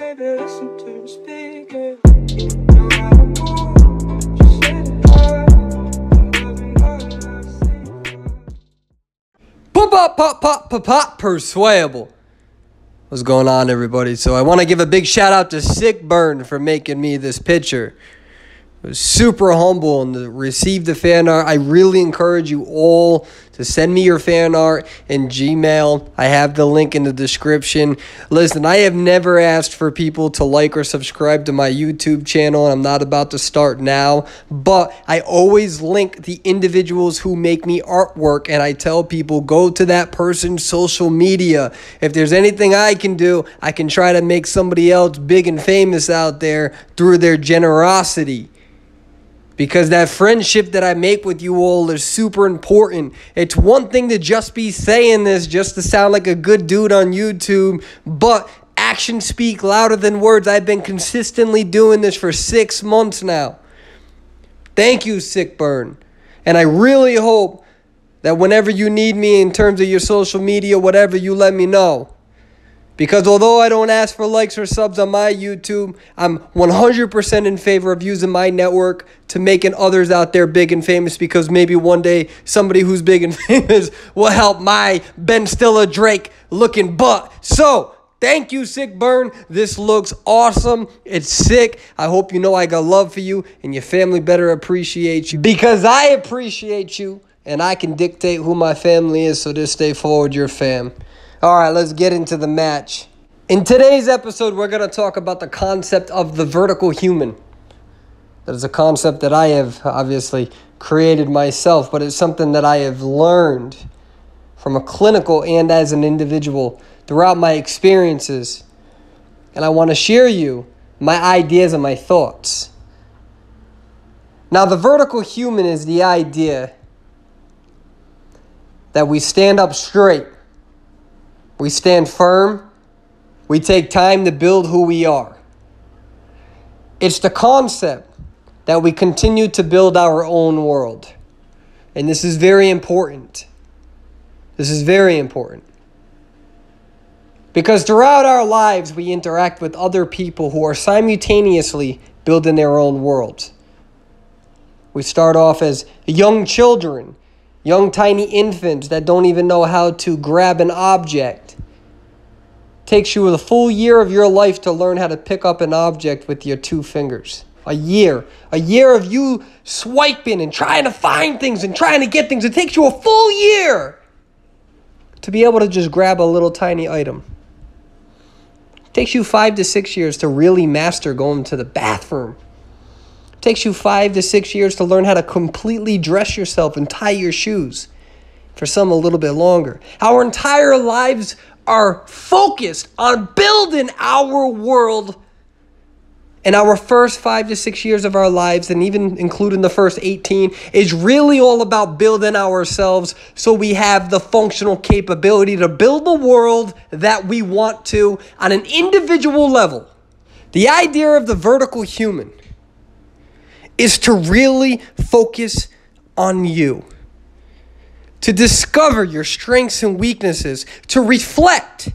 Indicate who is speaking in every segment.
Speaker 1: baby, listen to me speaking. No matter what, just say it right.
Speaker 2: Persuadable. What's going on, everybody? So I want to give a big shout out to Sick Burn for making me this picture. It was super humble and to receive the fan art. I really encourage you all to send me your fan art in Gmail. I have the link in the description. Listen, I have never asked for people to like or subscribe to my YouTube channel, and I'm not about to start now. But I always link the individuals who make me artwork, and I tell people, go to that person's social media. If there's anything I can do, I can try to make somebody else big and famous out there through their generosity. Because that friendship that I make with you all is super important. It's one thing to just be saying this just to sound like a good dude on YouTube, but actions speak louder than words. I've been consistently doing this for 6 months now. Thank you, Sick Burn. And I really hope that whenever you need me in terms of your social media, whatever, you let me know. Because although I don't ask for likes or subs on my YouTube, I'm 100% in favor of using my network to making others out there big and famous, because maybe one day somebody who's big and famous will help my Ben Stiller Drake looking butt. So, thank you, Sick Burn. This looks awesome. It's sick. I hope you know I got love for you, and your family better appreciate you, because I appreciate you, and I can dictate who my family is, so just stay forward, your fam. All right, let's get into the match. In today's episode, we're going to talk about the concept of the vertical human. That is a concept that I have obviously created myself, but it's something that I have learned from a clinical and as an individual throughout my experiences. And I want to share you my ideas and my thoughts. Now, the vertical human is the idea that we stand up straight. We stand firm. We take time to build who we are. It's the concept that we continue to build our own world. And this is very important. This is very important. Because throughout our lives, we interact with other people who are simultaneously building their own worlds. We start off as young children, young tiny infants that don't even know how to grab an object. Takes you a full year of your life to learn how to pick up an object with your 2 fingers. A year of you swiping and trying to find things and trying to get things. It takes you a full year to be able to just grab a little tiny item. It takes you 5 to 6 years to really master going to the bathroom. It takes you 5 to 6 years to learn how to completely dress yourself and tie your shoes. For some, a little bit longer. Our entire lives are focused on building our world. And our first 5 to 6 years of our lives, and even including the first 18, is really all about building ourselves so we have the functional capability to build the world that we want to on an individual level. The idea of the vertical human is to really focus on you. To discover your strengths and weaknesses, to reflect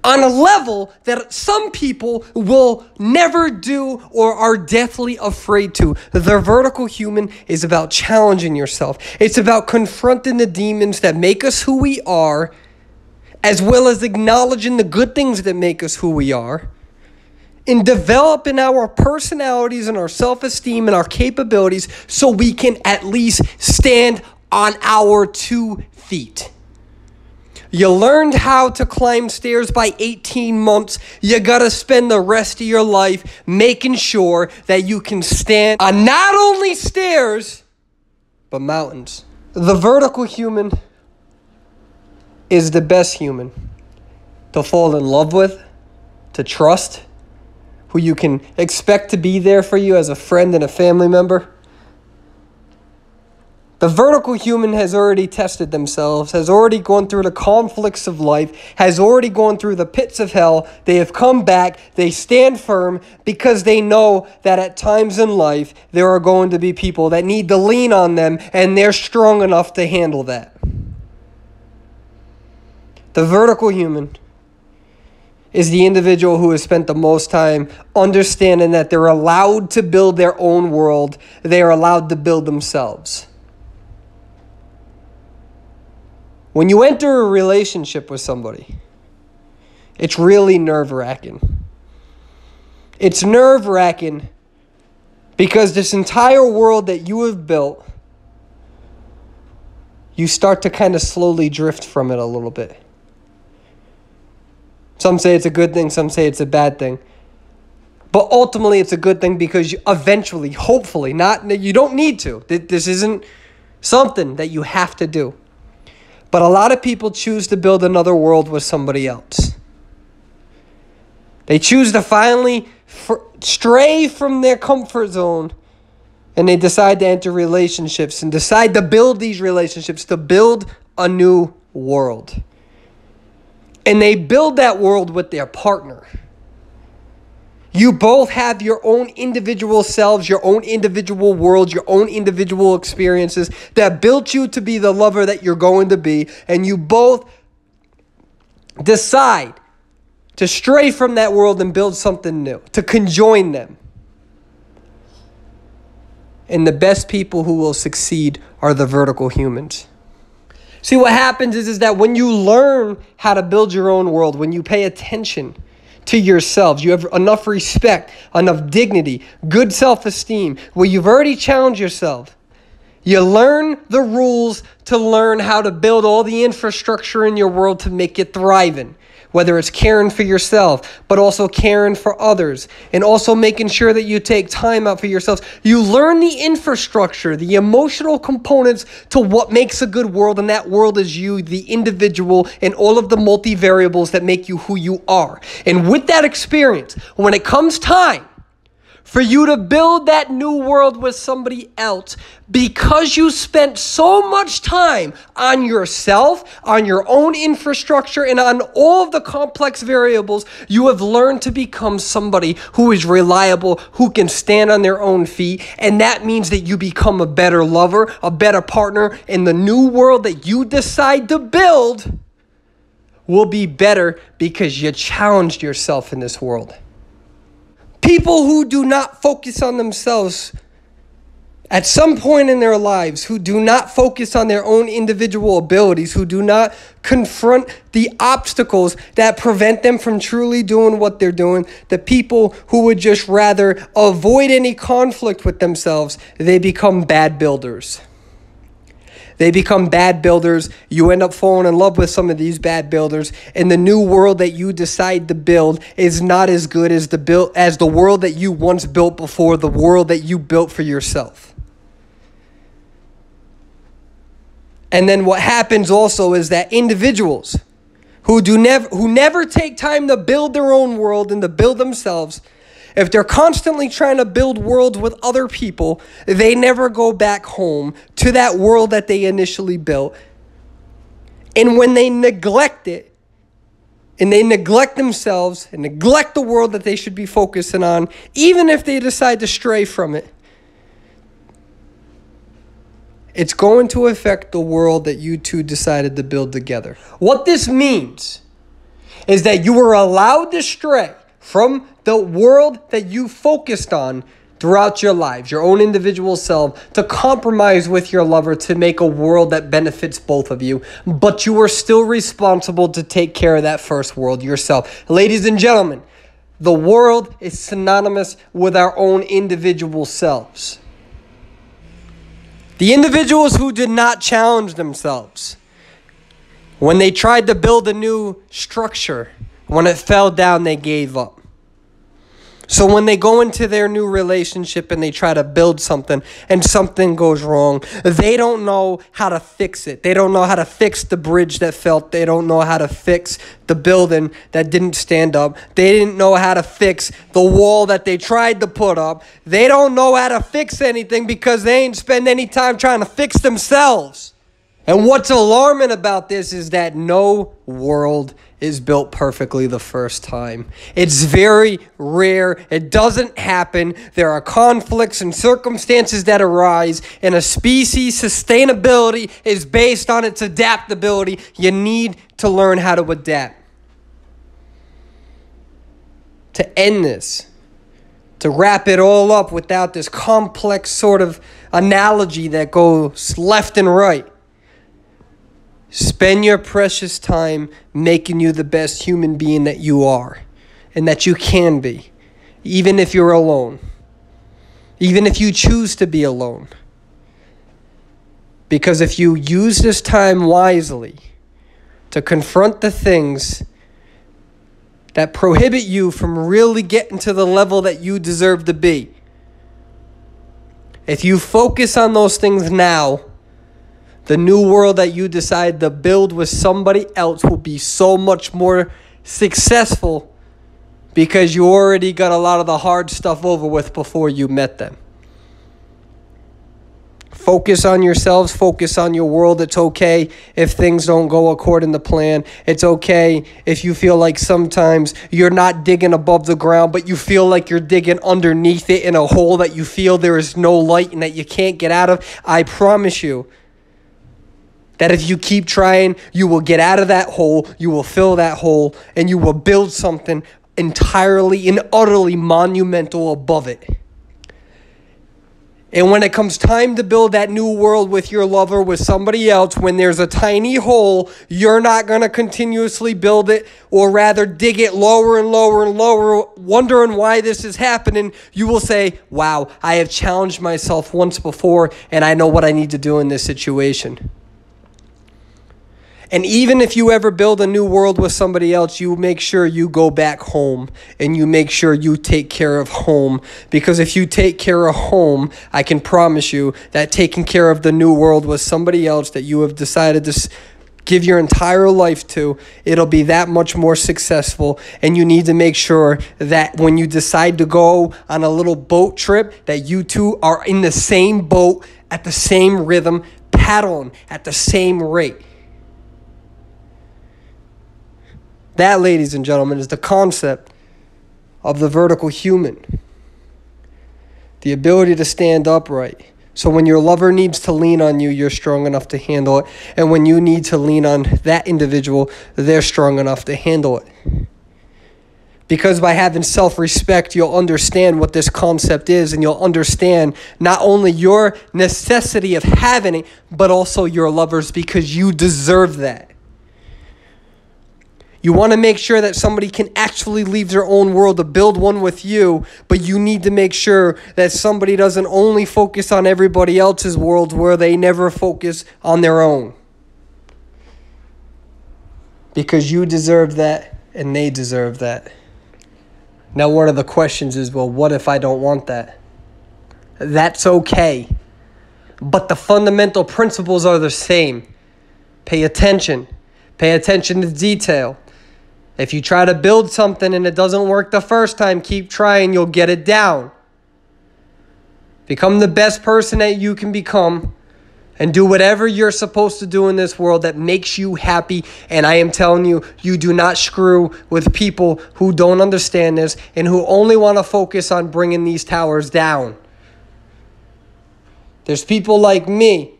Speaker 2: on a level that some people will never do or are deathly afraid to. The vertical human is about challenging yourself. It's about confronting the demons that make us who we are, as well as acknowledging the good things that make us who we are, in developing our personalities and our self-esteem and our capabilities so we can at least stand on our 2 feet. You learned how to climb stairs by 18 months. You gotta spend the rest of your life making sure that you can stand on not only stairs, but mountains. The vertical human is the best human to fall in love with, to trust, who you can expect to be there for you as a friend and a family member. The vertical human has already tested themselves, has already gone through the conflicts of life, has already gone through the pits of hell. They have come back, they stand firm because they know that at times in life there are going to be people that need to lean on them, and they're strong enough to handle that. The vertical human is the individual who has spent the most time understanding that they're allowed to build their own world. They are allowed to build themselves. When you enter a relationship with somebody, it's really nerve-wracking. It's nerve-wracking because this entire world that you have built, you start to kind of slowly drift from it a little bit. Some say it's a good thing, some say it's a bad thing. But ultimately it's a good thing because you eventually, hopefully, you don't need to. This isn't something that you have to do. But a lot of people choose to build another world with somebody else. They choose to finally stray from their comfort zone, and they decide to enter relationships and decide to build these relationships, to build a new world. And they build that world with their partner. You both have your own individual selves, your own individual worlds, your own individual experiences that built you to be the lover that you're going to be. And you both decide to stray from that world and build something new, to conjoin them. And the best people who will succeed are the vertical humans. See, what happens is that when you learn how to build your own world, when you pay attention to yourselves, you have enough respect, enough dignity, good self-esteem, where you've already challenged yourself. You learn the rules to learn how to build all the infrastructure in your world to make it thriving. Whether it's caring for yourself, but also caring for others, and also making sure that you take time out for yourselves. You learn the infrastructure, the emotional components to what makes a good world, and that world is you, the individual, and all of the multivariables that make you who you are. And with that experience, when it comes time for you to build that new world with somebody else, because you spent so much time on yourself, on your own infrastructure, and on all of the complex variables, you have learned to become somebody who is reliable, who can stand on their own feet. And that means that you become a better lover, a better partner, and the new world that you decide to build will be better because you challenged yourself in this world. People who do not focus on themselves at some point in their lives, who do not focus on their own individual abilities, who do not confront the obstacles that prevent them from truly doing what they're doing, the people who would just rather avoid any conflict with themselves, they become bad builders. They become bad builders. You end up falling in love with some of these bad builders, and the new world that you decide to build is not as good as the world that you once built before, the world that you built for yourself. And then what happens also is that individuals who never take time to build their own world and to build themselves, if they're constantly trying to build worlds with other people, they never go back home to that world that they initially built. And when they neglect it, and they neglect themselves and neglect the world that they should be focusing on, even if they decide to stray from it, it's going to affect the world that you two decided to build together. What this means is that you were allowed to stray from the world that you focused on throughout your lives, your own individual self, to compromise with your lover to make a world that benefits both of you. But you are still responsible to take care of that first world yourself. Ladies and gentlemen, the world is synonymous with our own individual selves. The individuals who did not challenge themselves, when they tried to build a new structure, when it fell down, they gave up. So when they go into their new relationship and they try to build something and something goes wrong, they don't know how to fix it. They don't know how to fix the bridge that fell. They don't know how to fix the building that didn't stand up. They didn't know how to fix the wall that they tried to put up. They don't know how to fix anything because they ain't spend any time trying to fix themselves. And what's alarming about this is that no world is built perfectly the first time. It's very rare. It doesn't happen. There are conflicts and circumstances that arise, and a species' sustainability is based on its adaptability. You need to learn how to adapt. to end this, to wrap it all up without this complex sort of analogy that goes left and right. Spend your precious time making you the best human being that you are and that you can be, even if you're alone, even if you choose to be alone. Because if you use this time wisely to confront the things that prohibit you from really getting to the level that you deserve to be, if you focus on those things now, the new world that you decide to build with somebody else will be so much more successful because you already got a lot of the hard stuff over with before you met them. Focus on yourselves. Focus on your world. It's okay if things don't go according to plan. It's okay if you feel like sometimes you're not digging above the ground, but you feel like you're digging underneath it in a hole that you feel there is no light and that you can't get out of. I promise you that if you keep trying, you will get out of that hole, you will fill that hole, and you will build something entirely and utterly monumental above it. And when it comes time to build that new world with your lover, with somebody else, when there's a tiny hole, you're not going to continuously build it, or rather dig it lower and lower and lower, wondering why this is happening. You will say, wow, I have challenged myself once before, and I know what I need to do in this situation. And even if you ever build a new world with somebody else, you make sure you go back home and you make sure you take care of home. Because if you take care of home, I can promise you that taking care of the new world with somebody else that you have decided to give your entire life to, it'll be that much more successful. And you need to make sure that when you decide to go on a little boat trip, that you two are in the same boat at the same rhythm, paddling at the same rate. That, ladies and gentlemen, is the concept of the vertical human. The ability to stand upright. So when your lover needs to lean on you, you're strong enough to handle it. And when you need to lean on that individual, they're strong enough to handle it. Because by having self-respect, you'll understand what this concept is, and you'll understand not only your necessity of having it, but also your lover's, because you deserve that. You want to make sure that somebody can actually leave their own world to build one with you, but you need to make sure that somebody doesn't only focus on everybody else's world where they never focus on their own. Because you deserve that and they deserve that. Now, one of the questions is, well, what if I don't want that? That's okay. But the fundamental principles are the same. Pay attention. Pay attention to detail. If you try to build something and it doesn't work the first time, keep trying, you'll get it down. Become the best person that you can become and do whatever you're supposed to do in this world that makes you happy. And I am telling you, you do not screw with people who don't understand this and who only want to focus on bringing these towers down. There's people like me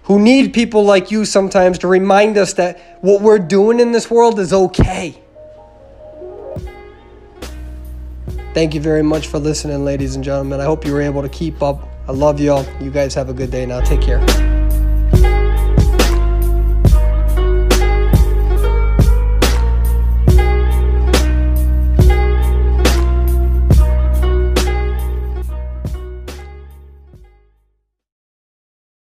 Speaker 2: who need people like you sometimes to remind us that what we're doing in this world is okay. Thank you very much for listening, ladies and gentlemen. I hope you were able to keep up. I love y'all. You guys have a good day now. Take care.